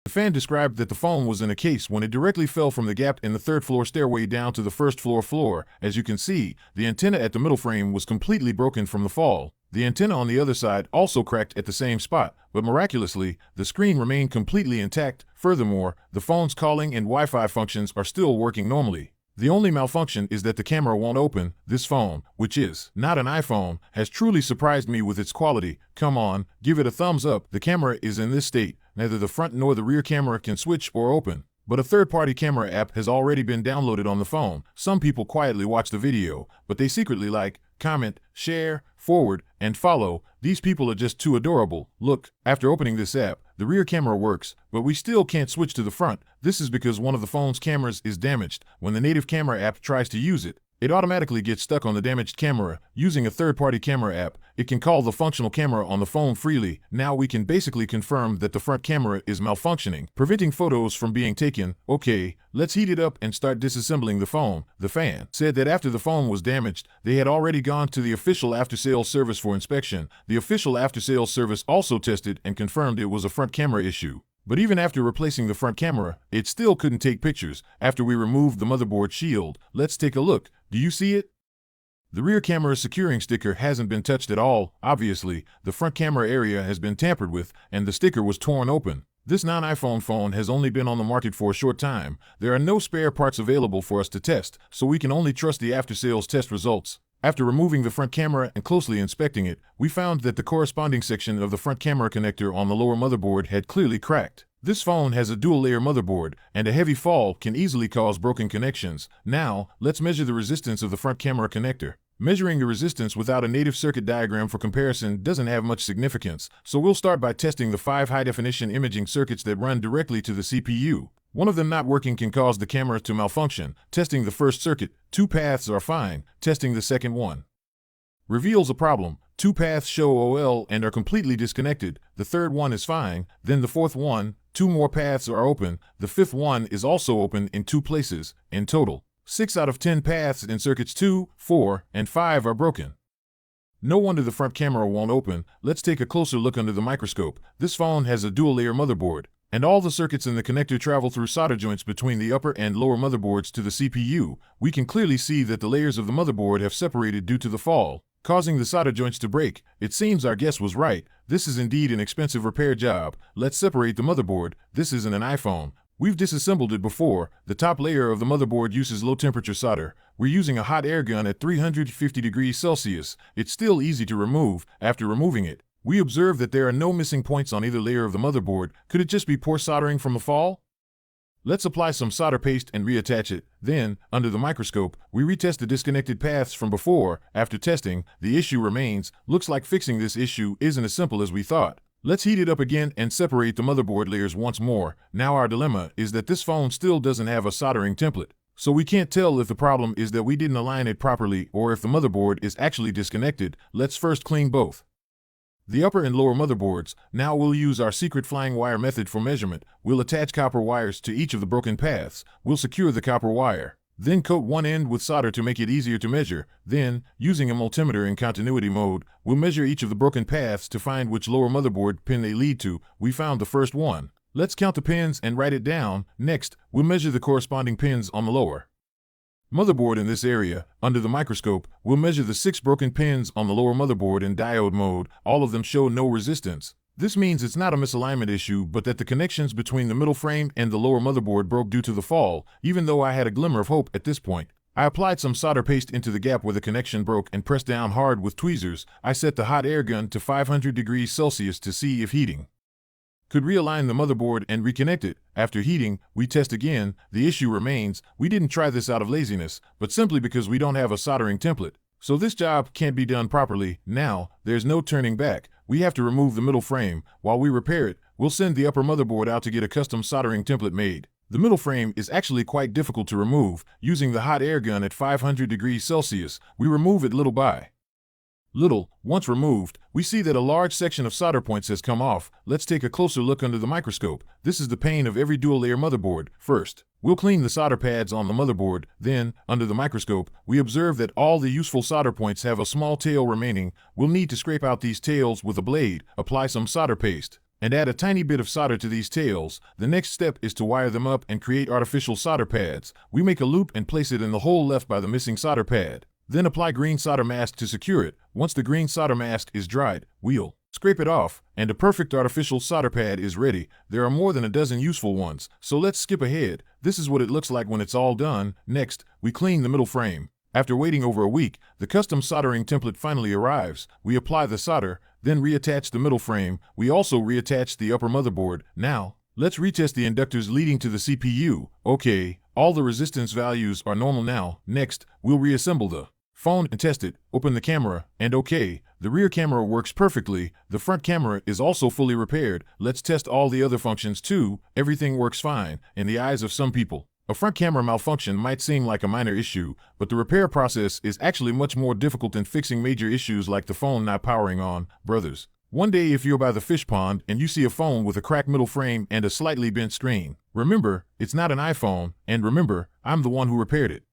The fan described that the phone was in a case when it directly fell from the gap in the third-floor stairway down to the first-floor. As you can see, the antenna at the middle frame was completely broken from the fall. The antenna on the other side also cracked at the same spot, but miraculously, the screen remained completely intact. Furthermore, the phone's calling and Wi-Fi functions are still working normally. The only malfunction is that the camera won't open. This phone, which is not an iPhone, has truly surprised me with its quality. Come on, give it a thumbs up. The camera is in this state. Neither the front nor the rear camera can switch or open. But a third-party camera app has already been downloaded on the phone. Some people quietly watch the video, but they secretly like, comment, share, forward, and follow. These people are just too adorable. Look, after opening this app, the rear camera works, but we still can't switch to the front. This is because one of the phone's cameras is damaged. When the native camera app tries to use it, it automatically gets stuck on the damaged camera. Using a third-party camera app, it can call the functional camera on the phone freely. Now we can basically confirm that the front camera is malfunctioning, preventing photos from being taken. Okay, let's heat it up and start disassembling the phone. The fan said that after the phone was damaged, they had already gone to the official after-sales service for inspection. The official after-sales service also tested and confirmed it was a front camera issue. But even after replacing the front camera, it still couldn't take pictures. After we removed the motherboard shield, let's take a look. Do you see it? The rear camera securing sticker hasn't been touched at all. Obviously, the front camera area has been tampered with, and the sticker was torn open. This non-iPhone phone has only been on the market for a short time. There are no spare parts available for us to test, so we can only trust the after-sales test results. After removing the front camera and closely inspecting it, we found that the corresponding section of the front camera connector on the lower motherboard had clearly cracked. This phone has a dual-layer motherboard, and a heavy fall can easily cause broken connections. Now, let's measure the resistance of the front camera connector. Measuring the resistance without a native circuit diagram for comparison doesn't have much significance, so we'll start by testing the 5 high-definition imaging circuits that run directly to the CPU. One of them not working can cause the camera to malfunction. Testing the first circuit, 2 paths are fine. Testing the second one reveals a problem. 2 paths show OL and are completely disconnected. The third one is fine. Then the fourth one, 2 more paths are open. The fifth one is also open in 2 places. In total, 6 out of 10 paths in circuits 2, 4, and 5 are broken. No wonder the front camera won't open. Let's take a closer look under the microscope. This phone has a dual-layer motherboard, and all the circuits in the connector travel through solder joints between the upper and lower motherboards to the CPU. We can clearly see that the layers of the motherboard have separated due to the fall, causing the solder joints to break. It seems our guess was right. This is indeed an expensive repair job. Let's separate the motherboard. This isn't an iPhone. We've disassembled it before. The top layer of the motherboard uses low-temperature solder. We're using a hot air gun at 350 degrees Celsius. It's still easy to remove. After removing it, we observe that there are no missing points on either layer of the motherboard. Could it just be poor soldering from the fall? Let's apply some solder paste and reattach it. Then, under the microscope, we retest the disconnected paths from before. After testing, the issue remains. Looks like fixing this issue isn't as simple as we thought. Let's heat it up again and separate the motherboard layers once more. Now our dilemma is that this phone still doesn't have a soldering template. So we can't tell if the problem is that we didn't align it properly or if the motherboard is actually disconnected. Let's first clean both the upper and lower motherboards. Now we'll use our secret flying wire method for measurement. We'll attach copper wires to each of the broken paths. We'll secure the copper wire, then coat one end with solder to make it easier to measure. Then, using a multimeter in continuity mode, we'll measure each of the broken paths to find which lower motherboard pin they lead to. We found the first one. Let's count the pins and write it down. Next, we'll measure the corresponding pins on the lower motherboard in this area. Under the microscope, we'll measure the 6 broken pins on the lower motherboard in diode mode. All of them show no resistance. This means it's not a misalignment issue, but that the connections between the middle frame and the lower motherboard broke due to the fall. Even though I had a glimmer of hope at this point, I applied some solder paste into the gap where the connection broke and pressed down hard with tweezers. I set the hot air gun to 500 degrees Celsius to see if heating could realign the motherboard and reconnect it. After heating, we test again. The issue remains. We didn't try this out of laziness, but simply because we don't have a soldering template. So this job can't be done properly. Now, there's no turning back. We have to remove the middle frame. While we repair it, we'll send the upper motherboard out to get a custom soldering template made. The middle frame is actually quite difficult to remove. Using the hot air gun at 500 degrees Celsius, we remove it little by little. Once removed, we see that a large section of solder points has come off. Let's take a closer look under the microscope. This is the pain of every dual-layer motherboard. First, we'll clean the solder pads on the motherboard. Then, under the microscope, we observe that all the useful solder points have a small tail remaining. We'll need to scrape out these tails with a blade. Apply some solder paste. and add a tiny bit of solder to these tails. The next step is to wire them up and create artificial solder pads. We make a loop and place it in the hole left by the missing solder pad. Then apply green solder mask to secure it. Once the green solder mask is dried, we'll scrape it off, and a perfect artificial solder pad is ready. There are more than a dozen useful ones, so let's skip ahead. This is what it looks like when it's all done. Next, we clean the middle frame. After waiting over a week, the custom soldering template finally arrives. We apply the solder, then reattach the middle frame. We also reattach the upper motherboard. Now, let's retest the inductors leading to the CPU. Okay, all the resistance values are normal now. Next, we'll reassemble the phone and test it. Open the camera, and okay, the rear camera works perfectly. The front camera is also fully repaired. Let's test all the other functions too. Everything works fine in the eyes of some people. A front camera malfunction might seem like a minor issue, but the repair process is actually much more difficult than fixing major issues like the phone not powering on. Brothers, one day if you're by the fish pond and you see a phone with a cracked middle frame and a slightly bent screen, remember, it's not an iPhone, and remember, I'm the one who repaired it.